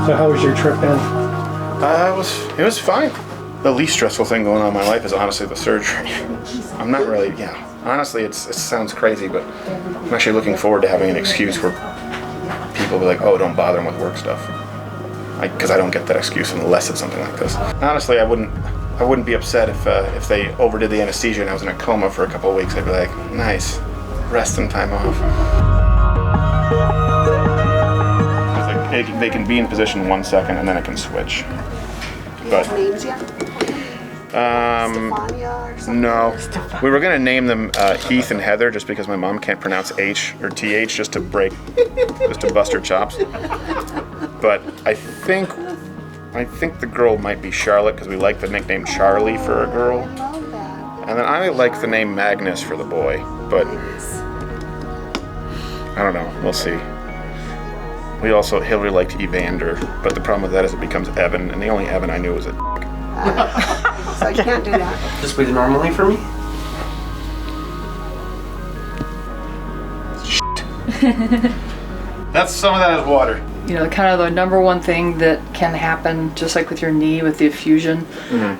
So how was your trip in? It was fine. The least stressful thing going on in my life is honestly the surgery. I'm not really, honestly it sounds crazy, but I'm actually looking forward to having an excuse where people be like, oh, don't bother them with work stuff. Because I don't get that excuse unless it's something like this. Honestly, I wouldn't be upset if they overdid the anesthesia and I was in a coma for a couple of weeks. I'd be like, nice, rest and time off. It's like they can be in position 1 second and then it can switch. But names yet? Stefania or something? no, we were gonna name them Heath and Heather just because my mom can't pronounce H or TH just to bust her chops. But I think the girl might be Charlotte because we like the nickname Charlie for a girl. I love that. And then I like the name Magnus for the boy, but I don't know. We'll see. Hillary liked Evander, but the problem with that is it becomes Evan, and the only Evan I knew was a So you can't do that. Just breathe normally for me. That's some of that is water. You know, kind of the number one thing that can happen, just like with your knee with the effusion,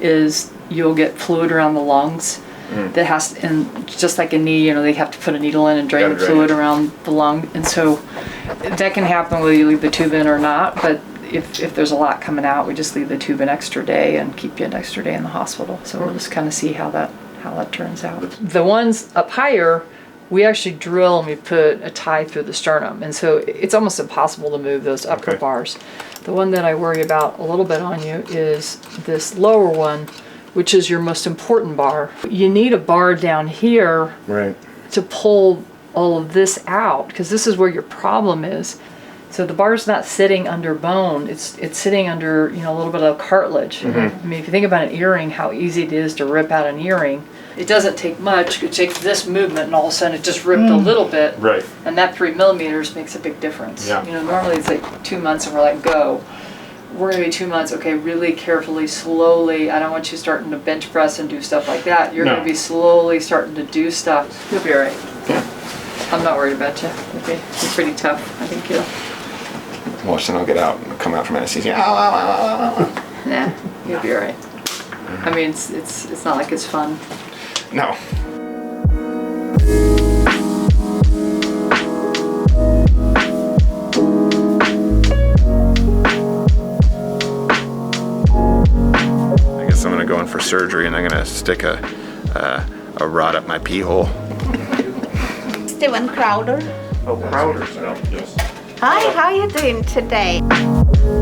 is you'll get fluid around the lungs. That has to, and just like a knee, you know, they have to put a needle in and drain the fluid around the lung, and so that can happen whether you leave the tube in or not. But if there's a lot coming out, we just leave the tube an extra day and keep you an extra day in the hospital. So we'll just kind of see how that turns out. The ones up higher, we actually drill and we put a tie through the sternum, and so it's almost impossible to move those upper bars. The one that I worry about a little bit on you is this lower one, which is your most important bar. You need a bar down here to pull all of this out, because this is where your problem is. So the bar's not sitting under bone, it's sitting under, you know, a little bit of cartilage. I mean, if you think about an earring, how easy it is to rip out an earring. It doesn't take much. It takes this movement and all of a sudden it just ripped a little bit. Right. And that 3 millimeters makes a big difference. Yeah. You know, normally it's like 2 months and we're like, go. We're gonna be 2 months, okay, really carefully, slowly. I don't want you starting to bench press and do stuff like that. You're gonna be slowly starting to do stuff. You'll be all right. Yeah. I'm not worried about you. You're pretty tough. I think you'll. Watch, then I'll get out and come out from anesthesia. Ow, ow, ow, ow, ow. Nah, you'll be all right. I mean, it's not like it's fun. No. I guess I'm gonna go in for surgery and I'm gonna stick a rod up my pee hole. Steven Crowder. Oh, Crowder, yes. Hi, how are you doing today? I'm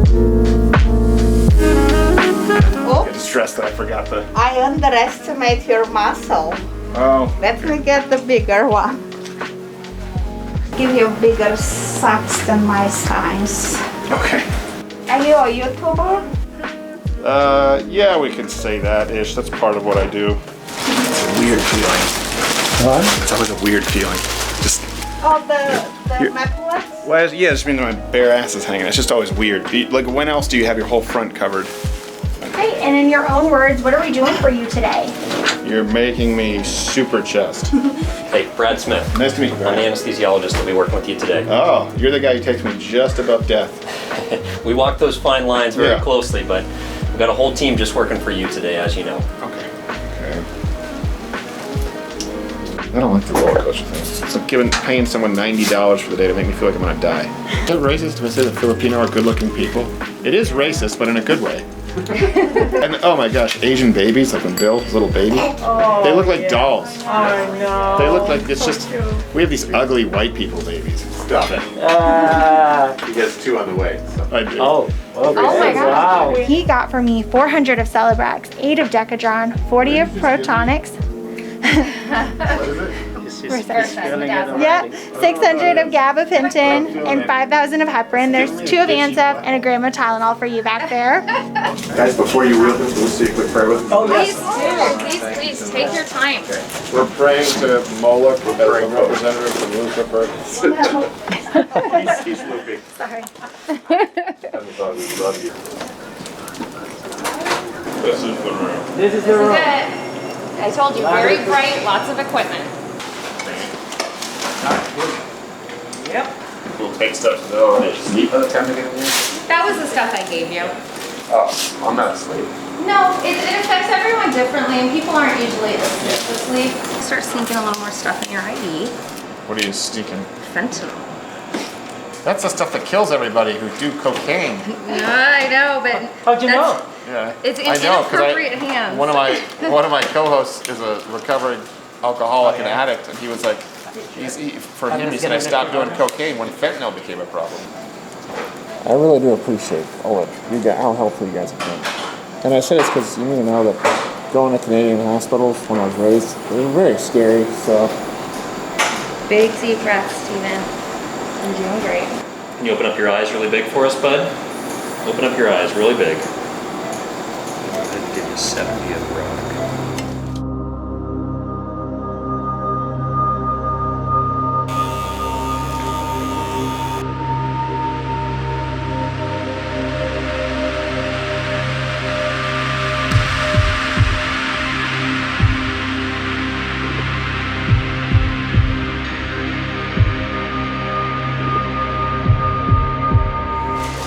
getting stressed that I forgot the. I underestimate your muscle. Oh. Let me get the bigger one. Give you bigger socks than my size. Okay. Are you a YouTuber? Yeah, we can say that-ish. That's part of what I do. It's a weird feeling. What? It's always a weird feeling. Just. Oh, the necklace? Well, yeah, it just means my bare ass is hanging. It's just always weird. Like, when else do you have your whole front covered? Great, and in your own words, what are we doing for you today? You're making me super chest. Hey, Brad Smith. Nice to meet you, Brad. I'm the anesthesiologist that will be working with you today. Oh, you're the guy who takes me just above death. We walk those fine lines very closely, but we've got a whole team just working for you today, as you know. Okay. I don't like the roller coaster thing. It's like paying someone $90 for the day to make me feel like I'm gonna die. Is that racist to say that Filipino are good-looking people? It is racist, but in a good way. And oh my gosh, Asian babies, like when Bill was a little baby, they look like dolls. I know. They look like it's just. We have these ugly white people babies. Stop it. He gets 2 on the way. So. I do. Oh my gosh. He got for me 400 of Celebrax, 8 of Decadron, 40 of Protonics. What is it? Yeah, 600 of gabapentin and 5,000 of heparin. There's 2 of Ansef and a gram of Tylenol for you back there. Guys, before you wheel him, we'll say a quick prayer with him. Oh, Please, take your time. We're praying to Moloch as a representative from Lucifer. He's looping. Sorry. Love you. This is the room. This is your room. I told you, very bright, lots of equipment. Yep. We'll take stuff to go. Sleep by the time we get in here. That was the stuff I gave you. Oh, I'm not asleep. No, it affects everyone differently, and people aren't usually asleep. Start sneaking a little more stuff in your IV. What are you sneaking? Fentanyl. That's the stuff that kills everybody who do cocaine. I know, but How'd you know? Yeah, it's in I know, 'cause inappropriate hands. One of my co-hosts is a recovering alcoholic and addict, and he was like, for him, he said, I stopped doing cocaine when fentanyl became a problem. I really do appreciate all of you guys, how helpful you guys have been. And I say this because you need to know that going to Canadian hospitals when I was raised, they were very scary, so. Big deep breaths, Steven. You're doing great. Can you open up your eyes really big for us, bud? Open up your eyes really big. I'd give you 70 of the rock.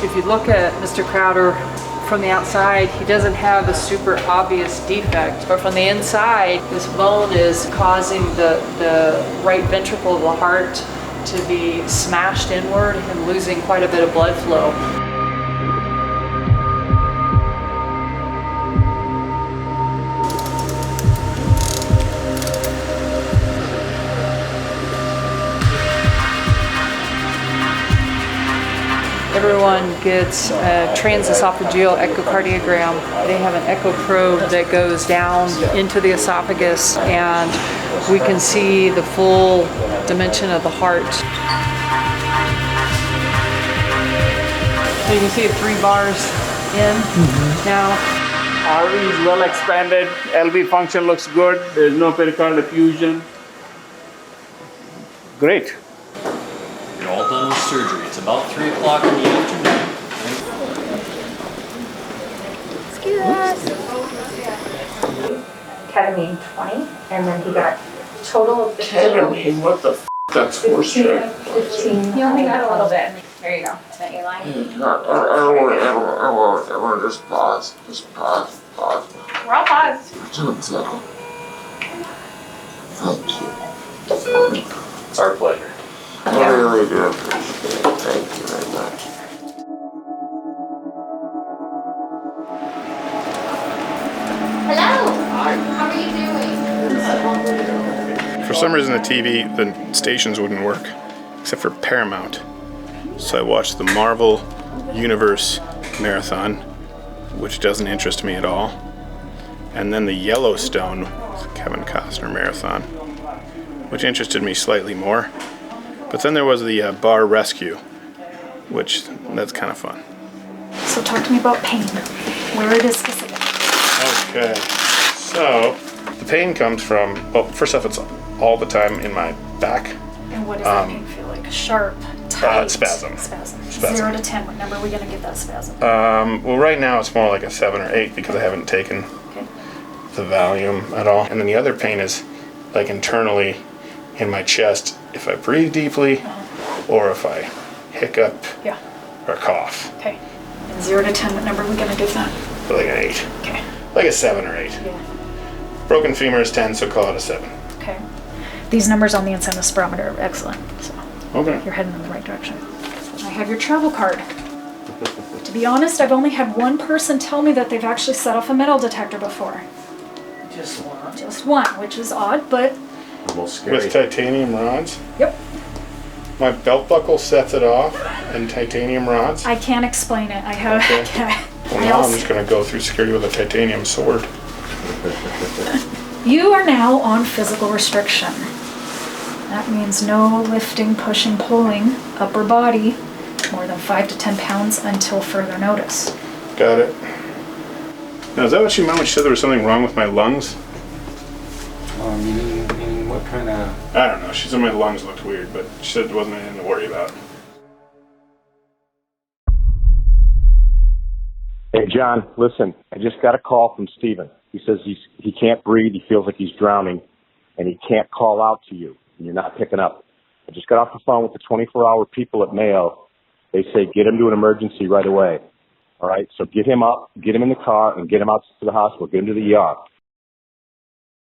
If you look at Mr. Crowder from the outside, he doesn't have a super obvious defect, but from the inside, this bone is causing the right ventricle of the heart to be smashed inward and losing quite a bit of blood flow. Everyone gets a transesophageal echocardiogram. They have an echo probe that goes down into the esophagus, and we can see the full dimension of the heart. So you can see it 3 bars in now. RV is well expanded, LV function looks good, there's no pericardial effusion. Great. You're all done with surgery. It's about 3 o'clock in the afternoon. Excuse us. Ketamine 20, and then he got total. Ketamine, what the f? That's horse shit. 15. He only got a little bit. There you go. Is that your line? I want to just pause. Just pause. We're all paused. Thank you. It's our pleasure. I really do appreciate it. Thank you very much. Hello. How are you doing? For some reason, the stations wouldn't work, except for Paramount. So I watched the Marvel Universe Marathon, which doesn't interest me at all. And then the Yellowstone Kevin Costner Marathon, which interested me slightly more. But then there was the Bar Rescue, which that's kind of fun. So talk to me about pain, where it is specific. Okay, so the pain comes from, well, first off, it's all the time in my back. And what does that pain feel like? Sharp, tight? Spasm. 0 to 10, what number are we going to give that spasm? Well, right now it's more like a 7 or 8 because I haven't taken the Valium at all. And then the other pain is like internally in my chest if I breathe deeply or if I hiccup or cough. Okay. And 0 to 10, what number are we going to give that? Like an 8. Okay. Like a 7 or 8. Yeah. Broken femur is 10, so call it a 7. Okay. These numbers on the incentive spirometer are excellent. So Okay. you're heading in the right direction. I have your travel card. To be honest, I've only had one person tell me that they've actually set off a metal detector before. Just one. Just one, which is odd, but With titanium rods? Yep. My belt buckle sets it off and titanium rods? I can't explain it. I have. Okay. Well, now I'm just going to go through security with a titanium sword. You are now on physical restriction. That means no lifting, pushing, pulling, upper body, more than 5 to 10 pounds until further notice. Got it. Now, is that what she meant when she said there was something wrong with my lungs? Meaning what kind of... I don't know. She said my lungs looked weird, but she said it wasn't anything to worry about. Hey, John, listen, I just got a call from Steven. He says he can't breathe, he feels like he's drowning, and he can't call out to you, and you're not picking up. I just got off the phone with the 24-hour people at Mayo. they say get him to an emergency right away. All right, so get him up, get him in the car, and get him out to the hospital, get him to the ER.